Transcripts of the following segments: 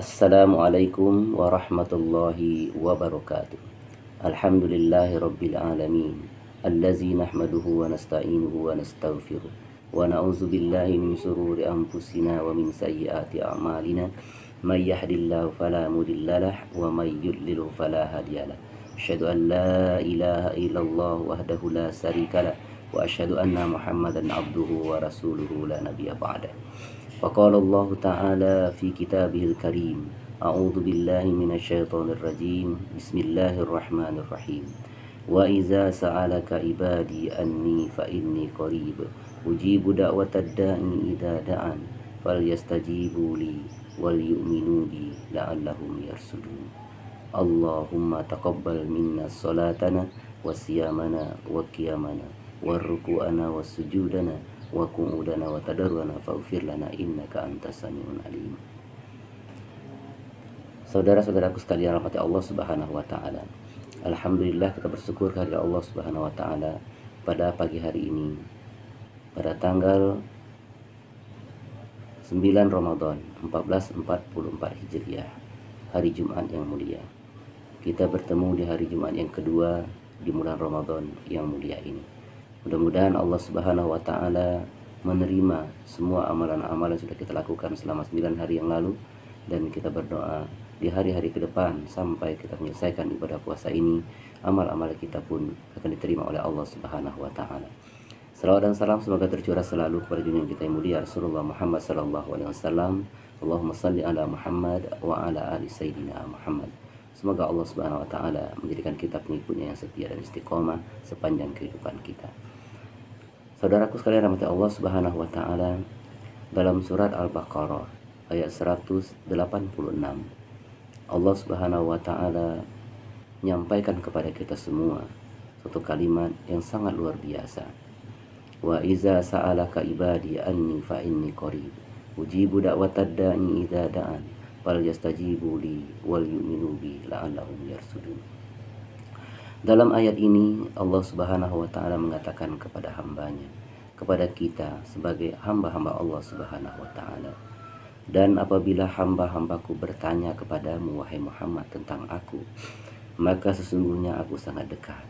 Assalamualaikum warahmatullahi wabarakatuh. Alhamdulillahi rabbil alamin. Allazi nahmaduhu wa nasta'inuhu wa nastaghfiruh. Wa na'udzu billahi min shururi anfusina wa min sayyiati a'malina. May yahdihillahu fala mudhillalah wa may yudlil fala hadiyalah. Asyhadu an la ilaha illallah wahdahu la syarikalah wa asyhadu anna Muhammadan abduhu wa rasuluhu la nabiyya ba'dah. فقال الله تعالى في كتابه الكريم أعوذ بالله من الشيطان الرجيم بسم الله الرحمن الرحيم وإذا سألك عبادي أني فإني قريب أجيب دعوة الداعي إذا دعان فليستجيبوا لي وليؤمنوا بي لعلهم يرشدون اللهم تقبل منا صلاتنا وصيامنا وقيامنا وركوعنا وسجودنا wa qu'udana wa tadarruna faghfir lana innaka antas samiul alim. Saudara-saudaraku sekalian rahmati Allah Subhanahu wa taala. Alhamdulillah, kita bersyukur kepada Allah Subhanahu wa taala pada pagi hari ini, pada tanggal 9 Ramadan 1444 Hijriah, hari Jumat yang mulia. Kita bertemu di hari Jumat yang kedua di bulan Ramadan yang mulia ini. Mudah-mudahan Allah Subhanahu wa taala menerima semua amalan-amalan yang sudah kita lakukan selama 9 hari yang lalu, dan kita berdoa di hari-hari ke depan sampai kita menyelesaikan ibadah puasa ini, amal-amal kita pun akan diterima oleh Allah Subhanahu wa taala. Salawat dan salam semoga tercurah selalu kepada junjungan kita yang mulia Rasulullah Muhammad sallallahu alaihi wasallam. Allahumma shalli ala Muhammad wa ala ali sayyidina Muhammad. Semoga Allah Subhanahu wa taala menjadikan kita pengikutnya yang setia dan istiqomah sepanjang kehidupan kita. Saudaraku sekalian rahmati Allah Subhanahu wa taala, dalam surat Al-Baqarah ayat 186, Allah Subhanahu wa taala menyampaikan kepada kita semua satu kalimat yang sangat luar biasa. Wa iza sa'alaka ibadi anni fa inni qarib ujibu da'watad da'i idza da'an falyastajibu li wal yu'minu bi la'allahum yarshudun. Dalam ayat ini Allah Subhanahu wa taala mengatakan kepada hambanya, kepada kita sebagai hamba-hamba Allah Subhanahu wa taala, dan apabila hamba-hambaku bertanya kepadamu wahai Muhammad tentang aku, maka sesungguhnya aku sangat dekat.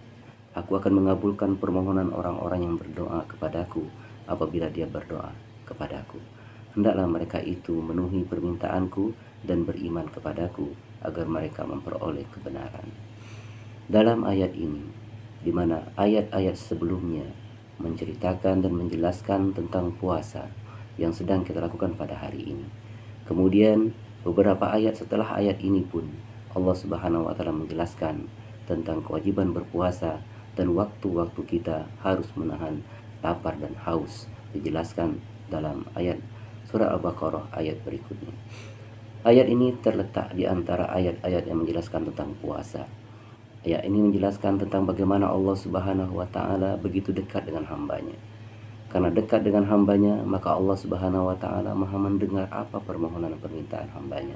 Aku akan mengabulkan permohonan orang-orang yang berdoa kepadaku apabila dia berdoa kepadaku. Hendaklah mereka itu memenuhi permintaanku dan beriman kepadaku agar mereka memperoleh kebenaran. Dalam ayat ini, di mana ayat-ayat sebelumnya menceritakan dan menjelaskan tentang puasa yang sedang kita lakukan pada hari ini. Kemudian beberapa ayat setelah ayat ini pun Allah Subhanahu wa taala menjelaskan tentang kewajiban berpuasa dan waktu-waktu kita harus menahan lapar dan haus, dijelaskan dalam ayat surah Al-Baqarah ayat berikutnya. Ayat ini terletak di antara ayat-ayat yang menjelaskan tentang puasa. Ayat ini menjelaskan tentang bagaimana Allah Subhanahu wa taala begitu dekat dengan hambanya. Karena dekat dengan hambanya, maka Allah Subhanahu wa taala Maha mendengar apa permohonan dan permintaan hambanya.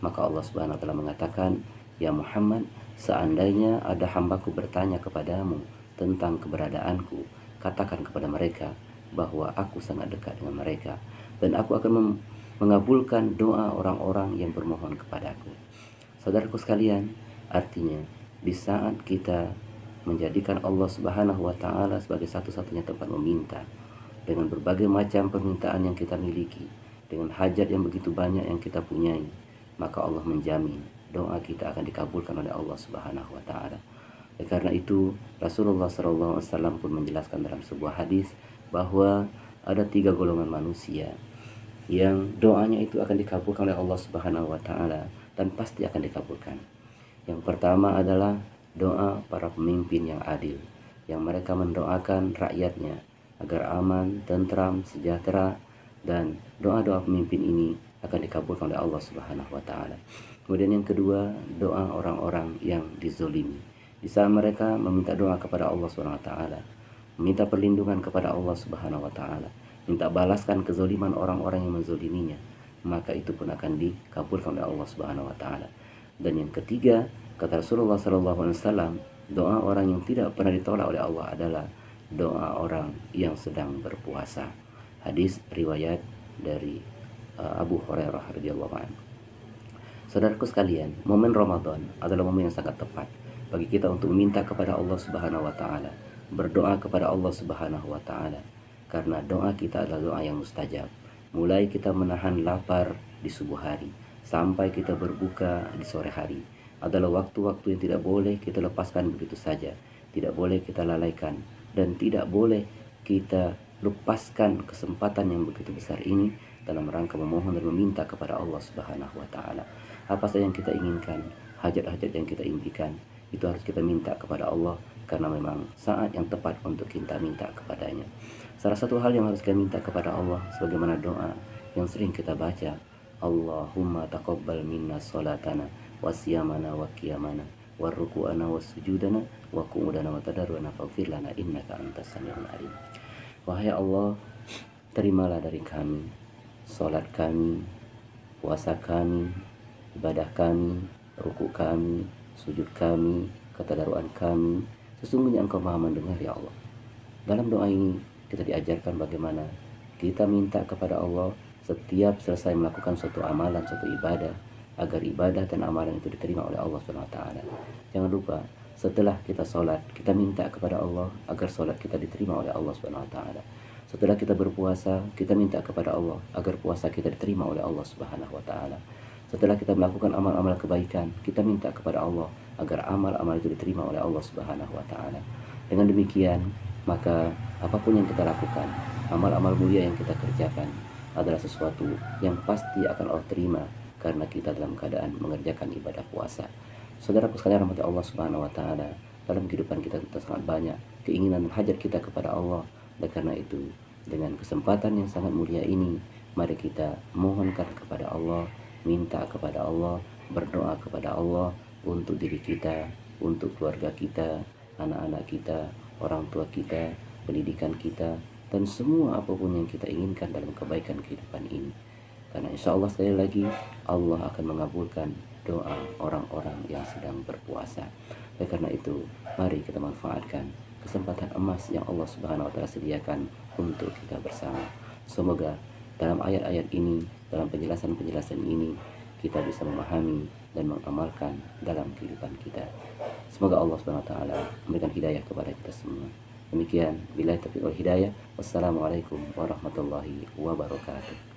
Maka Allah Subhanahu wa taala mengatakan, "Ya Muhammad, seandainya ada hambaku bertanya kepadamu tentang keberadaanku, katakan kepada mereka bahwa aku sangat dekat dengan mereka dan aku akan mengabulkan doa orang-orang yang bermohon kepadaku." Saudaraku sekalian, artinya di saat kita menjadikan Allah Subhanahu wa taala sebagai satu-satunya tempat meminta, dengan berbagai macam permintaan yang kita miliki, dengan hajat yang begitu banyak yang kita punyai, maka Allah menjamin doa kita akan dikabulkan oleh Allah Subhanahu wa taala. Karena itu Rasulullah sallallahu alaihi wasallam pun menjelaskan dalam sebuah hadis bahwa ada 3 golongan manusia yang doanya itu akan dikabulkan oleh Allah Subhanahu wa taala dan pasti akan dikabulkan. Yang pertama adalah doa para pemimpin yang adil, yang mereka mendoakan rakyatnya agar aman, tentram, sejahtera, dan doa-doa pemimpin ini akan dikabulkan oleh Allah Subhanahu wa taala. Kemudian yang kedua, doa orang-orang yang dizolimi. Di saat mereka meminta doa kepada Allah Subhanahu wa taala, meminta perlindungan kepada Allah Subhanahu wa taala, minta balaskan kezoliman orang-orang yang menzoliminya, maka itu pun akan dikabulkan oleh Allah Subhanahu wa taala. Dan yang ketiga, kata Rasulullah SAW, doa orang yang tidak pernah ditolak oleh Allah adalah doa orang yang sedang berpuasa. Hadis riwayat dari Abu Hurairah radhiyallahu anhu. Saudaraku sekalian, momen Ramadan adalah momen yang sangat tepat bagi kita untuk meminta kepada Allah Subhanahu wa taala, berdoa kepada Allah Subhanahu wa taala. Karena doa kita adalah doa yang mustajab. Mulai kita menahan lapar di subuh hari sampai kita berbuka di sore hari adalah waktu-waktu yang tidak boleh kita lepaskan begitu saja, tidak boleh kita lalaikan, dan tidak boleh kita lepaskan kesempatan yang begitu besar ini dalam rangka memohon dan meminta kepada Allah Subhanahu wa taala. Apa saja yang kita inginkan, hajat-hajat yang kita impikan, itu harus kita minta kepada Allah, karena memang saat yang tepat untuk kita minta kepadanya. Salah satu hal yang harus kita minta kepada Allah sebagaimana doa yang sering kita baca, Allahumma taqabbal minna salatana wa siyamana wa qiyamana wa ruku'ana wa sujudana wa qu'udana wa tadarruna faghfir lana innaka antas samiul alim. Wahai Allah, terimalah dari kami salat kami, puasa kami, ibadah kami, ruku kami, sujud kami, ketadaruan kami. Sesungguhnya Engkau Maha mendengar ya Allah. Dalam doa ini kita diajarkan bagaimana kita minta kepada Allah setiap selesai melakukan suatu amalan, suatu ibadah, agar ibadah dan amalan itu diterima oleh Allah SWT. Jangan lupa, setelah kita sholat, kita minta kepada Allah agar sholat kita diterima oleh Allah SWT. Setelah kita berpuasa, kita minta kepada Allah agar puasa kita diterima oleh Allah Subhanahu wa taala. Setelah kita melakukan amal-amal kebaikan, kita minta kepada Allah agar amal-amal itu diterima oleh Allah Subhanahu wa taala. Dengan demikian, maka apapun yang kita lakukan, amal-amal mulia yang kita kerjakan adalah sesuatu yang pasti akan Allah terima karena kita dalam keadaan mengerjakan ibadah puasa. Saudaraku sekalian, rahmati Allah Subhanahu wa taala, dalam kehidupan kita sangat banyak keinginan dan hajat kita kepada Allah. Dan karena itu, dengan kesempatan yang sangat mulia ini, mari kita mohonkan kepada Allah, minta kepada Allah, berdoa kepada Allah untuk diri kita, untuk keluarga kita, anak-anak kita, orang tua kita, pendidikan kita, dan semua apapun yang kita inginkan dalam kebaikan kehidupan ini. Karena insya Allah, sekali lagi, Allah akan mengabulkan doa orang-orang yang sedang berpuasa. Dan karena itu, mari kita manfaatkan kesempatan emas yang Allah Subhanahu wa taala sediakan untuk kita bersama. Semoga dalam ayat-ayat ini, dalam penjelasan-penjelasan ini, kita bisa memahami dan mengamalkan dalam kehidupan kita. Semoga Allah Subhanahu wa taala memberikan hidayah kepada kita semua. Demikian, billahi taufiq wal hidayah. Wassalamualaikum warahmatullahi wabarakatuh.